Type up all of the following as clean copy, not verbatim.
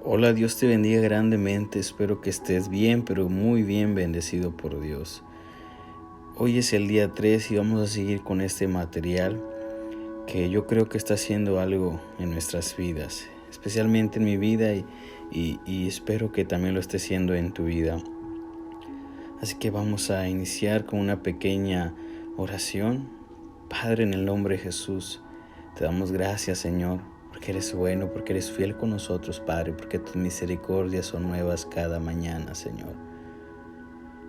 Hola, Dios te bendiga grandemente. Espero que estés bien, pero muy bien bendecido por Dios. Hoy es el día 3 y vamos a seguir con este material que yo creo que está haciendo algo en nuestras vidas, especialmente en mi vida y espero que también lo esté haciendo en tu vida. Así que vamos a iniciar con una pequeña oración. Padre, en el nombre de Jesús, te damos gracias, Señor, porque eres bueno, porque eres fiel con nosotros, Padre, porque tus misericordias son nuevas cada mañana, Señor.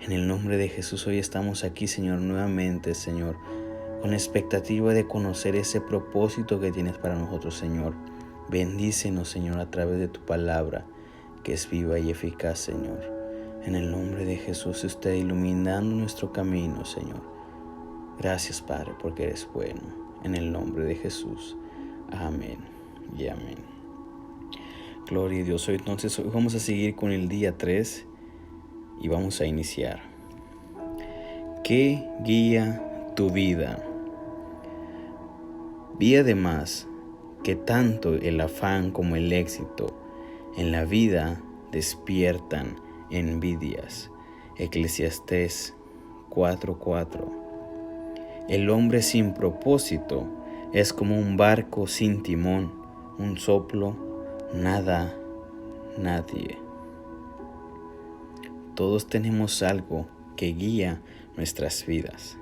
En el nombre de Jesús hoy estamos aquí, Señor, nuevamente, Señor, con la expectativa de conocer ese propósito que tienes para nosotros, Señor. Bendícenos, Señor, a través de tu palabra, que es viva y eficaz, Señor. En el nombre de Jesús esté iluminando nuestro camino, Señor. Gracias, Padre, porque eres bueno. En el nombre de Jesús. Amén y amén. Gloria a Dios. Entonces hoy vamos a seguir con el día 3 y vamos a iniciar. ¿Qué guía tu vida? Vi además que tanto el afán como el éxito en la vida despiertan envidias. Eclesiastés 4:4. El hombre sin propósito es como un barco sin timón, un soplo, nada, nadie. Todos tenemos algo que guía nuestras vidas.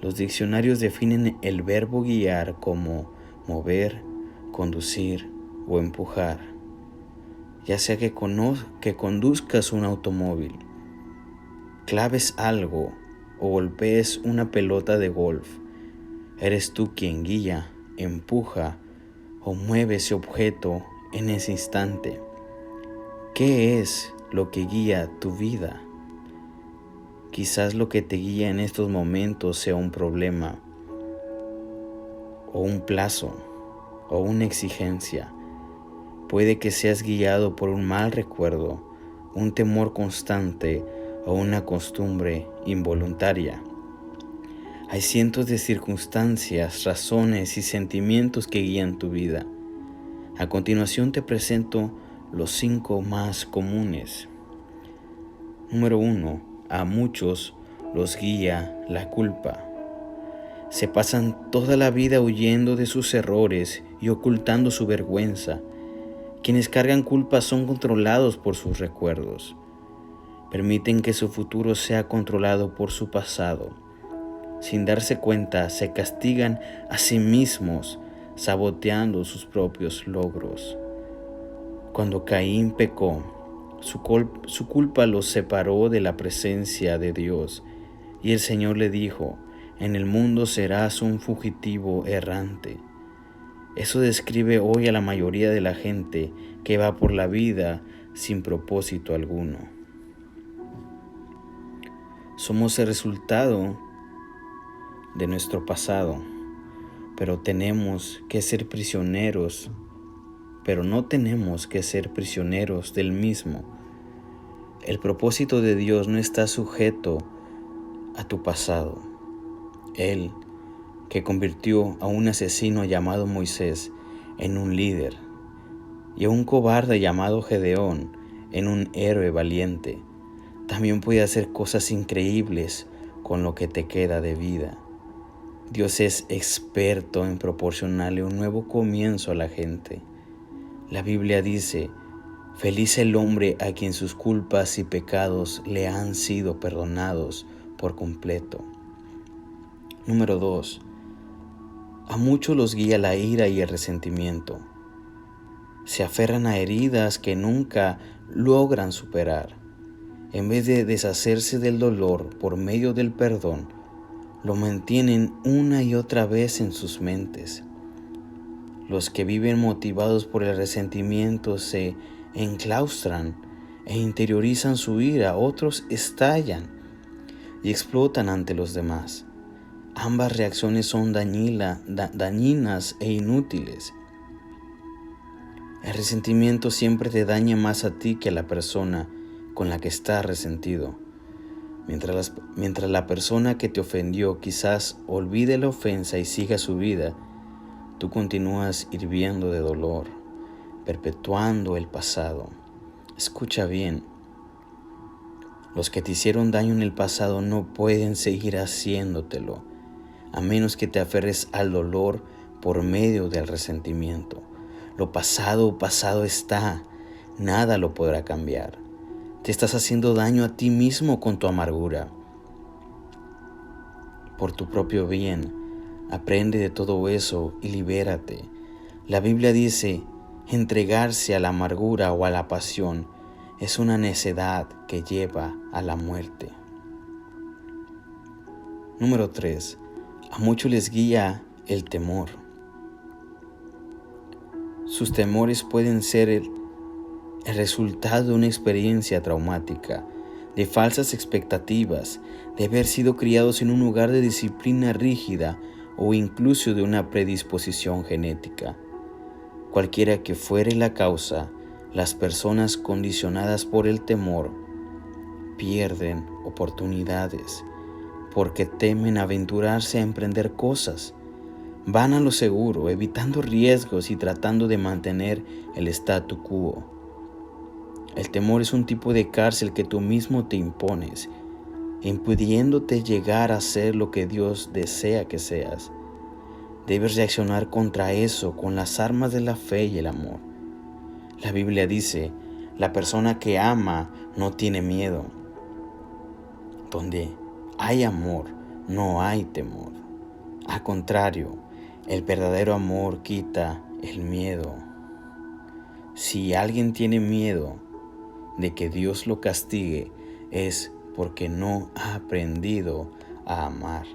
Los diccionarios definen el verbo guiar como mover, conducir o empujar, ya sea que conduzcas un automóvil, claves algo o golpees una pelota de golf. Eres tú quien guía, empuja o mueve ese objeto en ese instante. ¿Qué es lo que guía tu vida? Quizás lo que te guía en estos momentos sea un problema, o un plazo, o una exigencia. Puede que seas guiado por un mal recuerdo, un temor constante o una costumbre involuntaria. Hay cientos de circunstancias, razones y sentimientos que guían tu vida. A continuación te presento los 5 más comunes. Número 1. A muchos los guía la culpa. Se pasan toda la vida huyendo de sus errores y ocultando su vergüenza. Quienes cargan culpa son controlados por sus recuerdos. Permiten que su futuro sea controlado por su pasado. Sin darse cuenta, se castigan a sí mismos, saboteando sus propios logros. Cuando Caín pecó, su culpa los separó de la presencia de Dios, y el Señor le dijo: en el mundo serás un fugitivo errante. Eso describe hoy a la mayoría de la gente que va por la vida sin propósito alguno. Somos el resultado de nuestro pasado, pero no tenemos que ser prisioneros del mismo. El propósito de Dios no está sujeto a tu pasado. Él, que convirtió a un asesino llamado Moisés en un líder y a un cobarde llamado Gedeón en un héroe valiente, también puede hacer cosas increíbles con lo que te queda de vida. Dios es experto en proporcionarle un nuevo comienzo a la gente. La Biblia dice: feliz el hombre a quien sus culpas y pecados le han sido perdonados por completo. Número 2. A muchos los guía la ira y el resentimiento. Se aferran a heridas que nunca logran superar. En vez de deshacerse del dolor por medio del perdón, lo mantienen una y otra vez en sus mentes. Los que viven motivados por el resentimiento se enclaustran e interiorizan su ira. Otros estallan y explotan ante los demás. Ambas reacciones son dañinas e inútiles. El resentimiento siempre te daña más a ti que a la persona con la que estás resentido. Mientras la persona que te ofendió quizás olvide la ofensa y siga su vida, tú continúas hirviendo de dolor. perpetuando el pasado. Escucha bien, los que te hicieron daño en el pasado no pueden seguir haciéndotelo, a menos que te aferres al dolor por medio del resentimiento. Lo pasado, pasado está, nada lo podrá cambiar. Te estás haciendo daño a ti mismo con tu amargura. Por tu propio bien, aprende de todo eso y libérate. La Biblia dice, entregarse a la amargura o a la pasión es una necedad que lleva a la muerte. Número 3. A muchos les guía el temor. Sus temores pueden ser el resultado de una experiencia traumática, de falsas expectativas, de haber sido criados en un lugar de disciplina rígida o incluso de una predisposición genética. Cualquiera que fuere la causa, las personas condicionadas por el temor pierden oportunidades porque temen aventurarse a emprender cosas. Van a lo seguro, evitando riesgos y tratando de mantener el statu quo. El temor es un tipo de cárcel que tú mismo te impones, impidiéndote llegar a ser lo que Dios desea que seas. Debes reaccionar contra eso con las armas de la fe y el amor. La Biblia dice, la persona que ama no tiene miedo. Donde hay amor, no hay temor. Al contrario, el verdadero amor quita el miedo. Si alguien tiene miedo de que Dios lo castigue, es porque no ha aprendido a amar.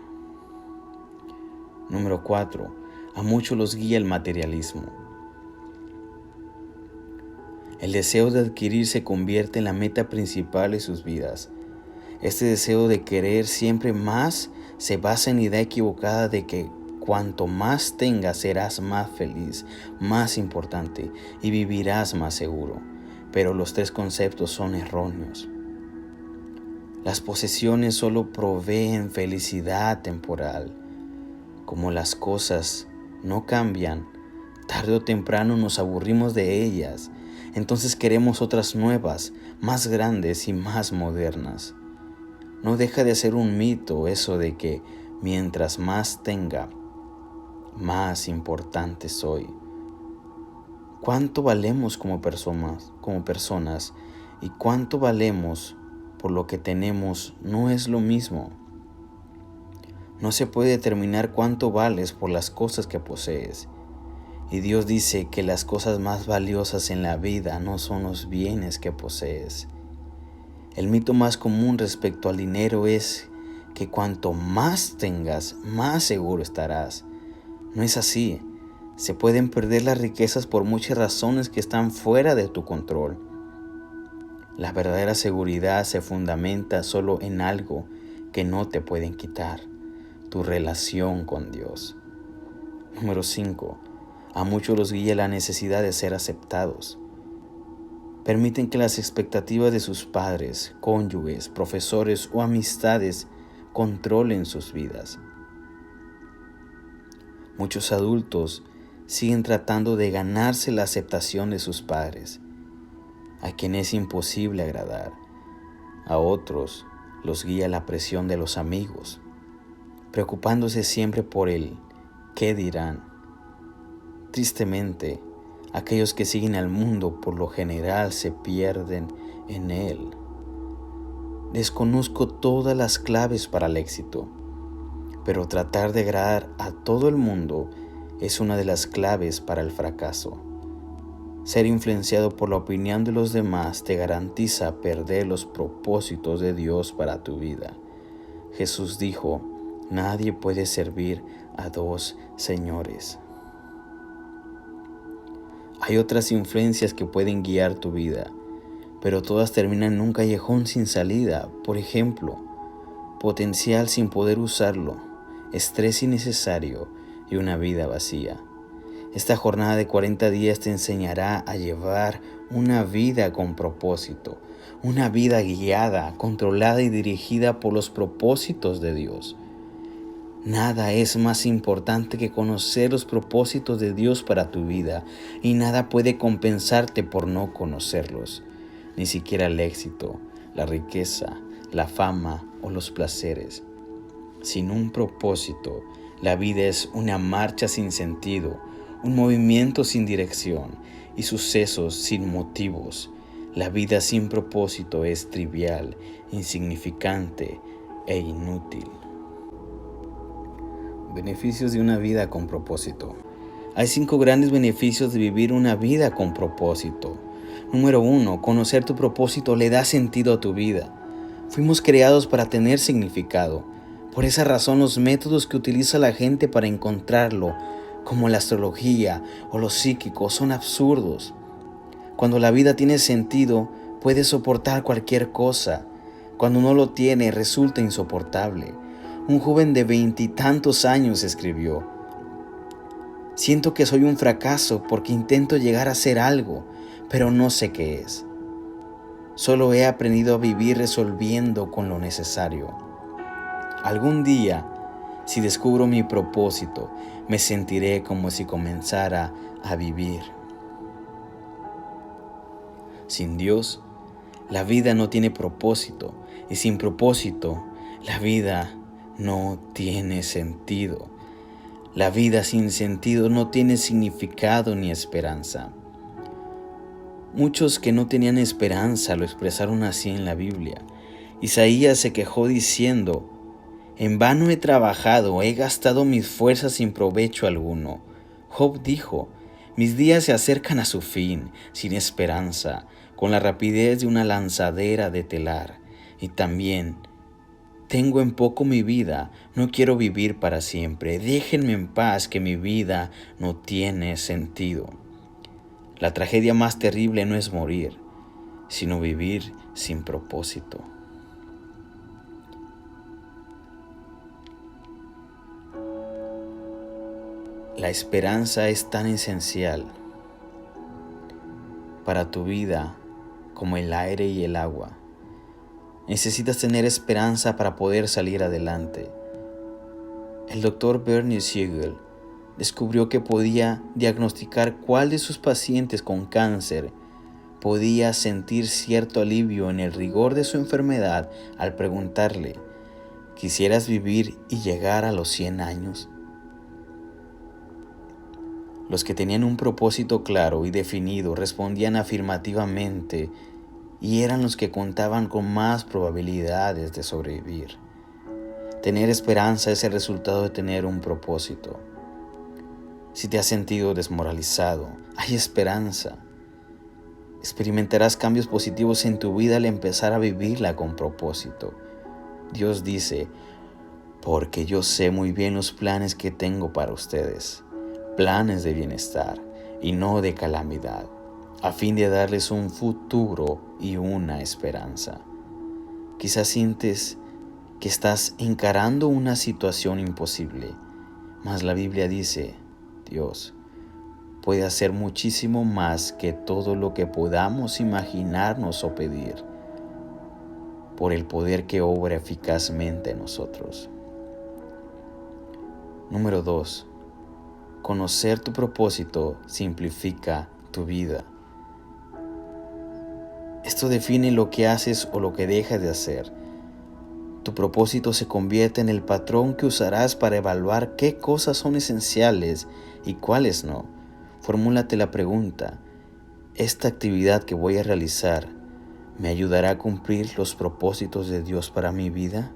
Número 4. A muchos los guía el materialismo. El deseo de adquirir se convierte en la meta principal de sus vidas. Este deseo de querer siempre más se basa en la idea equivocada de que cuanto más tengas serás más feliz, más importante y vivirás más seguro. Pero los tres conceptos son erróneos. Las posesiones solo proveen felicidad temporal. Como las cosas no cambian, tarde o temprano nos aburrimos de ellas. Entonces queremos otras nuevas, más grandes y más modernas. No deja de ser un mito eso de que mientras más tenga, más importante soy. ¿Cuánto valemos como personas y cuánto valemos por lo que tenemos no es lo mismo? No se puede determinar cuánto vales por las cosas que posees. Y Dios dice que las cosas más valiosas en la vida no son los bienes que posees. El mito más común respecto al dinero es que cuanto más tengas, más seguro estarás. No es así. Se pueden perder las riquezas por muchas razones que están fuera de tu control. La verdadera seguridad se fundamenta solo en algo que no te pueden quitar: tu relación con Dios. Número 5. A muchos los guía la necesidad de ser aceptados. Permiten que las expectativas de sus padres, cónyuges, profesores o amistades controlen sus vidas. Muchos adultos siguen tratando de ganarse la aceptación de sus padres, a quienes es imposible agradar. A otros los guía la presión de los amigos, preocupándose siempre por el ¿qué dirán? Tristemente, aquellos que siguen al mundo por lo general se pierden en él. Desconozco todas las claves para el éxito, pero tratar de agradar a todo el mundo es una de las claves para el fracaso. Ser influenciado por la opinión de los demás te garantiza perder los propósitos de Dios para tu vida. Jesús dijo, nadie puede servir a dos señores. Hay otras influencias que pueden guiar tu vida, pero todas terminan en un callejón sin salida. Por ejemplo, potencial sin poder usarlo, estrés innecesario y una vida vacía. Esta jornada de 40 días te enseñará a llevar una vida con propósito, una vida guiada, controlada y dirigida por los propósitos de Dios. Nada es más importante que conocer los propósitos de Dios para tu vida, y nada puede compensarte por no conocerlos, ni siquiera el éxito, la riqueza, la fama o los placeres. Sin un propósito, la vida es una marcha sin sentido, un movimiento sin dirección y sucesos sin motivos. La vida sin propósito es trivial, insignificante e inútil. Beneficios de una vida con propósito. Hay 5 grandes beneficios de vivir una vida con propósito. Número 1. Conocer tu propósito le da sentido a tu vida. Fuimos creados para tener significado. Por esa razón, los métodos que utiliza la gente para encontrarlo, como la astrología o los psíquicos, son absurdos. Cuando la vida tiene sentido, puedes soportar cualquier cosa. Cuando no lo tiene, resulta insoportable. Un joven de 20 y tantos años escribió: siento que soy un fracaso porque intento llegar a ser algo, pero no sé qué es. Solo he aprendido a vivir resolviendo con lo necesario. Algún día, si descubro mi propósito, me sentiré como si comenzara a vivir. Sin Dios, la vida no tiene propósito, y sin propósito, la vida no tiene sentido. La vida sin sentido no tiene significado ni esperanza. Muchos que no tenían esperanza lo expresaron así en la Biblia. Isaías se quejó diciendo: en vano he trabajado, he gastado mis fuerzas sin provecho alguno. Job dijo: mis días se acercan a su fin, sin esperanza, con la rapidez de una lanzadera de telar. Y también: tengo en poco mi vida, no quiero vivir para siempre. Déjenme en paz, que mi vida no tiene sentido. La tragedia más terrible no es morir, sino vivir sin propósito. La esperanza es tan esencial para tu vida como el aire y el agua. Necesitas tener esperanza para poder salir adelante. El doctor Bernie Siegel descubrió que podía diagnosticar cuál de sus pacientes con cáncer podía sentir cierto alivio en el rigor de su enfermedad al preguntarle: ¿quisieras vivir y llegar a los 100 años? Los que tenían un propósito claro y definido respondían afirmativamente, y eran los que contaban con más probabilidades de sobrevivir. Tener esperanza es el resultado de tener un propósito. Si te has sentido desmoralizado, hay esperanza. Experimentarás cambios positivos en tu vida al empezar a vivirla con propósito. Dios dice: porque yo sé muy bien los planes que tengo para ustedes, planes de bienestar y no de calamidad, a fin de darles un futuro y una esperanza. Quizás sientes que estás encarando una situación imposible, mas la Biblia dice: Dios puede hacer muchísimo más que todo lo que podamos imaginarnos o pedir, por el poder que obra eficazmente en nosotros. Número 2. Conocer tu propósito simplifica tu vida. Esto define lo que haces o lo que dejas de hacer. Tu propósito se convierte en el patrón que usarás para evaluar qué cosas son esenciales y cuáles no. Formúlate la pregunta: ¿esta actividad que voy a realizar me ayudará a cumplir los propósitos de Dios para mi vida?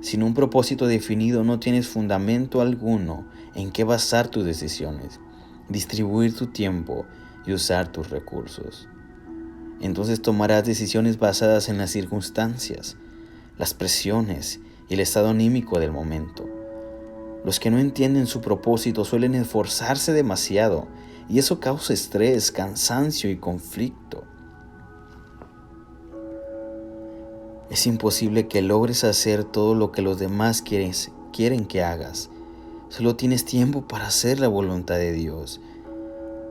Sin un propósito definido no tienes fundamento alguno en qué basar tus decisiones, distribuir tu tiempo y usar tus recursos. Entonces tomarás decisiones basadas en las circunstancias, las presiones y el estado anímico del momento. Los que no entienden su propósito suelen esforzarse demasiado, y eso causa estrés, cansancio y conflicto. Es imposible que logres hacer todo lo que los demás quieren que hagas. Solo tienes tiempo para hacer la voluntad de Dios.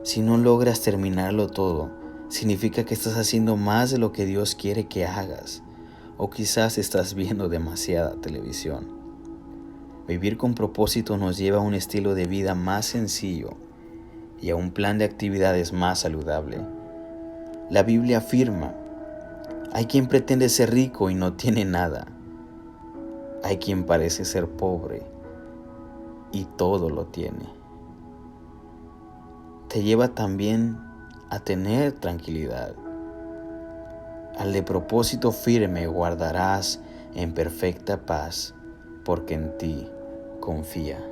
Si no logras terminarlo todo, significa que estás haciendo más de lo que Dios quiere que hagas, o quizás estás viendo demasiada televisión. Vivir con propósito nos lleva a un estilo de vida más sencillo y a un plan de actividades más saludable. La Biblia afirma: hay quien pretende ser rico y no tiene nada. Hay quien parece ser pobre y todo lo tiene. Te lleva también a tener tranquilidad. Al de propósito firme guardarás en perfecta paz, porque en ti confía.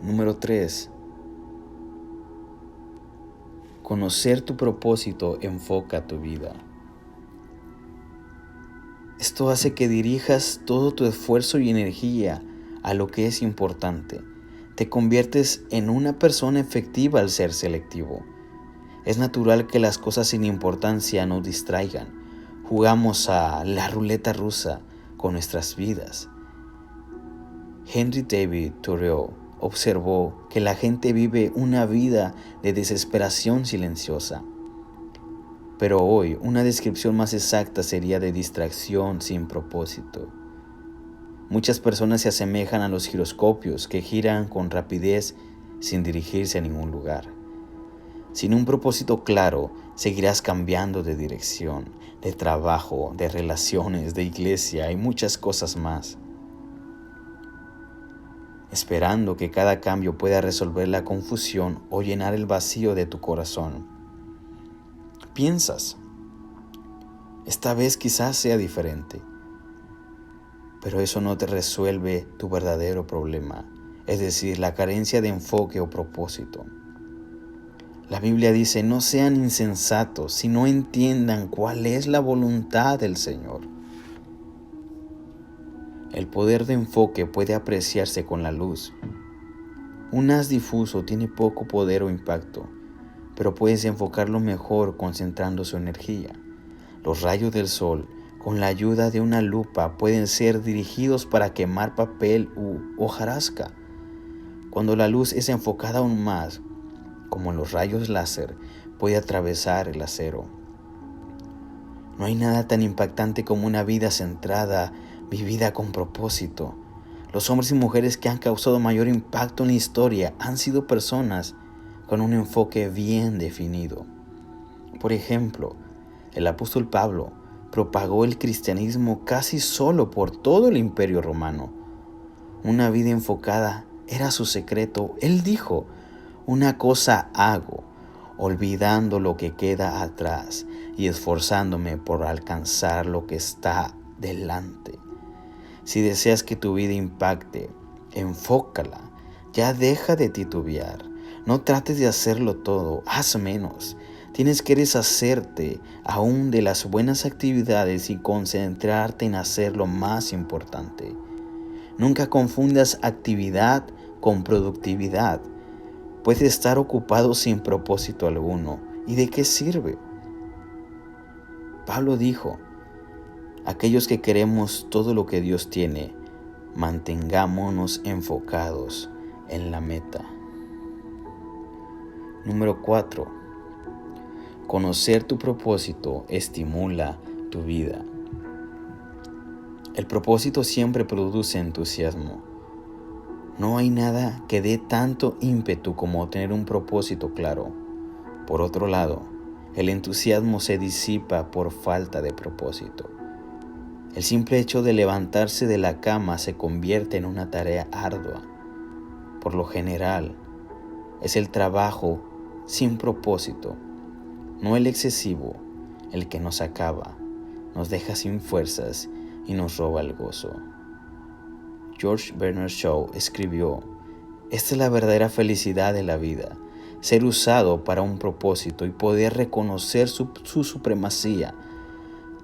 Número 3. Conocer tu propósito enfoca tu vida. Esto hace que dirijas todo tu esfuerzo y energía a lo que es importante. Te conviertes en una persona efectiva al ser selectivo. Es natural que las cosas sin importancia nos distraigan. Jugamos a la ruleta rusa con nuestras vidas. Henry David Thoreau observó que la gente vive una vida de desesperación silenciosa. Pero hoy una descripción más exacta sería de distracción sin propósito. Muchas personas se asemejan a los giroscopios que giran con rapidez sin dirigirse a ningún lugar. Sin un propósito claro, seguirás cambiando de dirección, de trabajo, de relaciones, de iglesia y muchas cosas más, esperando que cada cambio pueda resolver la confusión o llenar el vacío de tu corazón. Piensas, esta vez quizás sea diferente, pero eso no te resuelve tu verdadero problema, es decir, la carencia de enfoque o propósito. La Biblia dice: no sean insensatos, si no entiendan cuál es la voluntad del Señor. El poder de enfoque puede apreciarse con la luz. Un haz difuso tiene poco poder o impacto, pero puedes enfocarlo mejor concentrando su energía. Los rayos del sol, con la ayuda de una lupa, pueden ser dirigidos para quemar papel u hojarasca. Cuando la luz es enfocada aún más, como los rayos láser, puede atravesar el acero. No hay nada tan impactante como una vida centrada, vivida con propósito. Los hombres y mujeres que han causado mayor impacto en la historia han sido personas con un enfoque bien definido. Por ejemplo, el apóstol Pablo propagó el cristianismo casi solo por todo el imperio romano. Una vida enfocada era su secreto. Él dijo: una cosa hago, olvidando lo que queda atrás y esforzándome por alcanzar lo que está delante. Si deseas que tu vida impacte, enfócala. Ya deja de titubear. No trates de hacerlo todo, haz menos. Tienes que deshacerte aún de las buenas actividades y concentrarte en hacer lo más importante. Nunca confundas actividad con productividad. Puedes estar ocupado sin propósito alguno. ¿Y de qué sirve? Pablo dijo: aquellos que queremos todo lo que Dios tiene, mantengámonos enfocados en la meta. Número 4. Conocer tu propósito estimula tu vida. El propósito siempre produce entusiasmo. No hay nada que dé tanto ímpetu como tener un propósito claro. Por otro lado, el entusiasmo se disipa por falta de propósito. El simple hecho de levantarse de la cama se convierte en una tarea ardua. Por lo general, es el trabajo sin propósito, no el excesivo, el que nos acaba, nos deja sin fuerzas y nos roba el gozo. George Bernard Shaw escribió: esta es la verdadera felicidad de la vida, ser usado para un propósito y poder reconocer su supremacía,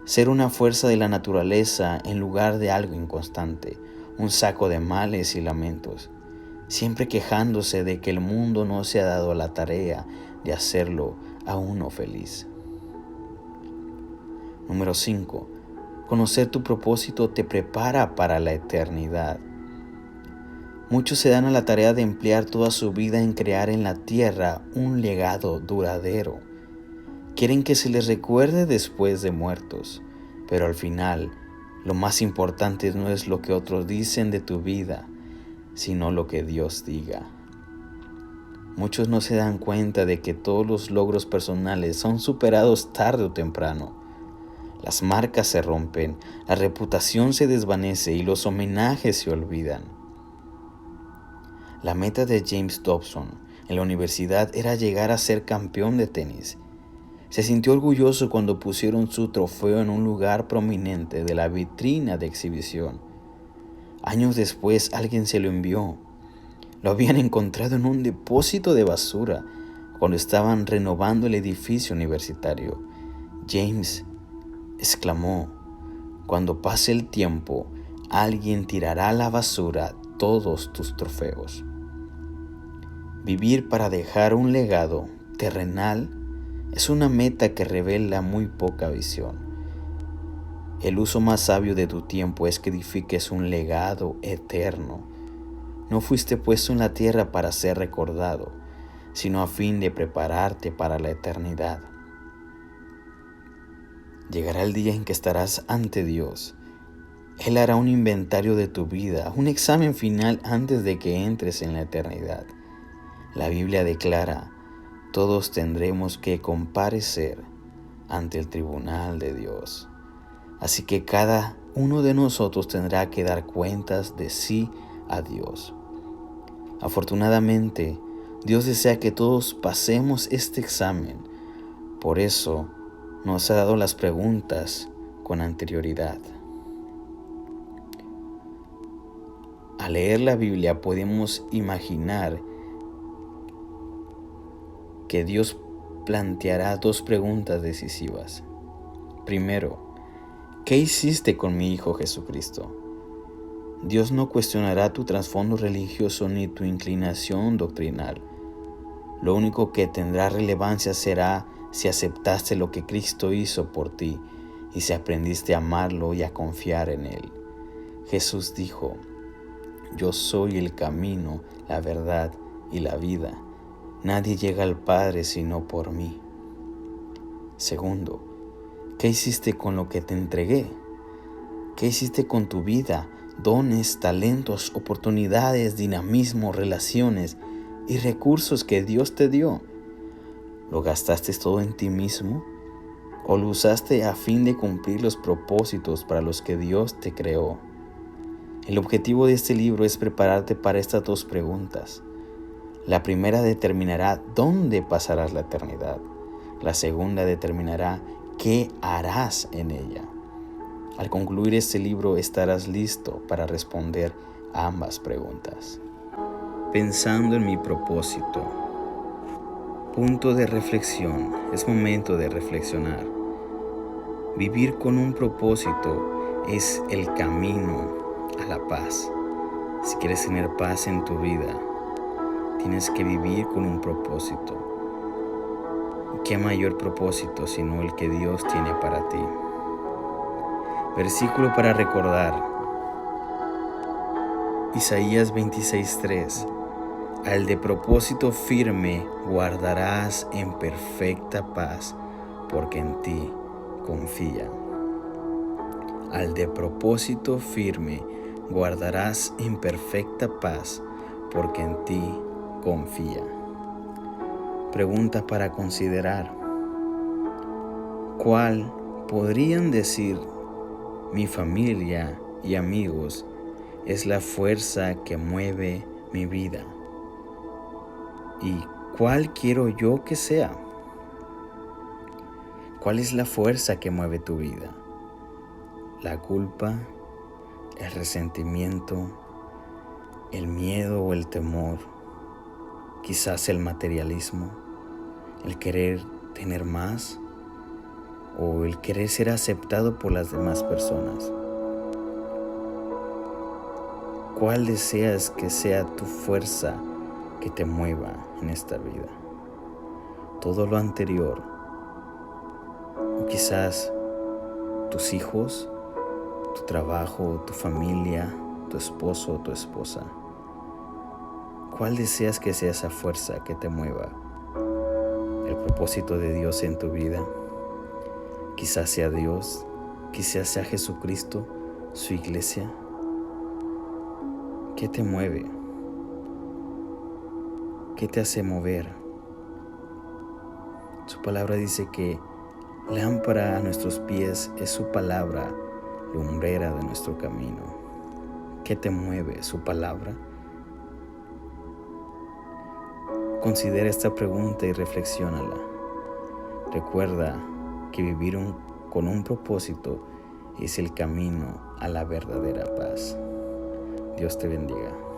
ser una fuerza de la naturaleza en lugar de algo inconstante, un saco de males y lamentos, siempre quejándose de que el mundo no se ha dado a la tarea de hacerlo a uno feliz. Número 5. Conocer tu propósito te prepara para la eternidad. Muchos se dan a la tarea de emplear toda su vida en crear en la tierra un legado duradero. Quieren que se les recuerde después de muertos, pero al final Lo más importante no es lo que otros dicen de tu vida, sino lo que Dios diga. Muchos no se dan cuenta de que todos los logros personales son superados tarde o temprano. Las marcas se rompen, la reputación se desvanece y los homenajes se olvidan. La meta de James Dobson en la universidad era llegar a ser campeón de tenis. Se sintió orgulloso cuando pusieron su trofeo en un lugar prominente de la vitrina de exhibición. Años después alguien se lo envió. Lo habían encontrado en un depósito de basura cuando estaban renovando el edificio universitario. James exclamó: cuando pase el tiempo, alguien tirará a la basura todos tus trofeos. Vivir para dejar un legado terrenal es una meta que revela muy poca visión. El uso más sabio de tu tiempo es que edifiques un legado eterno. No fuiste puesto en la tierra para ser recordado, sino a fin de prepararte para la eternidad. Llegará el día en que estarás ante Dios. Él hará un inventario de tu vida, un examen final antes de que entres en la eternidad. La Biblia declara: todos tendremos que comparecer ante el tribunal de Dios. Así que cada uno de nosotros tendrá que dar cuentas de sí a Dios. Afortunadamente, Dios desea que todos pasemos este examen. Por eso nos ha dado las preguntas con anterioridad. Al leer la Biblia podemos imaginar que Dios planteará dos preguntas decisivas. Primero, ¿qué hiciste con mi Hijo Jesucristo? Dios no cuestionará tu trasfondo religioso ni tu inclinación doctrinal. Lo único que tendrá relevancia será si aceptaste lo que Cristo hizo por ti y si aprendiste a amarlo y a confiar en Él. Jesús dijo: yo soy el camino, la verdad y la vida. Nadie llega al Padre sino por mí. Segundo, ¿qué hiciste con lo que te entregué? ¿Qué hiciste con tu vida, dones, talentos, oportunidades, dinamismo, relaciones y recursos que Dios te dio? ¿Lo gastaste todo en ti mismo? ¿O lo usaste a fin de cumplir los propósitos para los que Dios te creó? El objetivo de este libro es prepararte para estas dos preguntas. La primera determinará dónde pasarás la eternidad. La segunda determinará qué harás en ella. Al concluir este libro estarás listo para responder a ambas preguntas. Pensando en mi propósito. Punto de reflexión. Es momento de reflexionar. Vivir con un propósito es el camino a la paz. Si quieres tener paz en tu vida, tienes que vivir con un propósito. ¿Qué mayor propósito sino el que Dios tiene para ti? Versículo para recordar. Isaías 26:3. Al de propósito firme guardarás en perfecta paz, porque en ti confía. Al de propósito firme guardarás en perfecta paz, porque en ti confía. Pregunta para considerar. ¿Cuál podrían decir mi familia y amigos es la fuerza que mueve mi vida? ¿Y cuál quiero yo que sea? ¿Cuál es la fuerza que mueve tu vida? ¿La culpa, el resentimiento, el miedo o el temor? Quizás el materialismo, el querer tener más o el querer ser aceptado por las demás personas. ¿Cuál deseas que sea tu fuerza que te mueva en esta vida? Todo lo anterior, o quizás tus hijos, tu trabajo, tu familia, tu esposo o tu esposa. ¿Cuál deseas que sea esa fuerza que te mueva? ¿El propósito de Dios en tu vida? Quizás sea Dios, quizás sea Jesucristo su iglesia? ¿Qué te mueve? ¿Qué te hace mover? Su palabra dice que lámpara a nuestros pies es su palabra, lumbrera de nuestro camino. ¿Qué te mueve? ¿Su palabra? Considera esta pregunta y reflexiónala. Recuerda que vivir con un propósito es el camino a la verdadera paz. Dios te bendiga.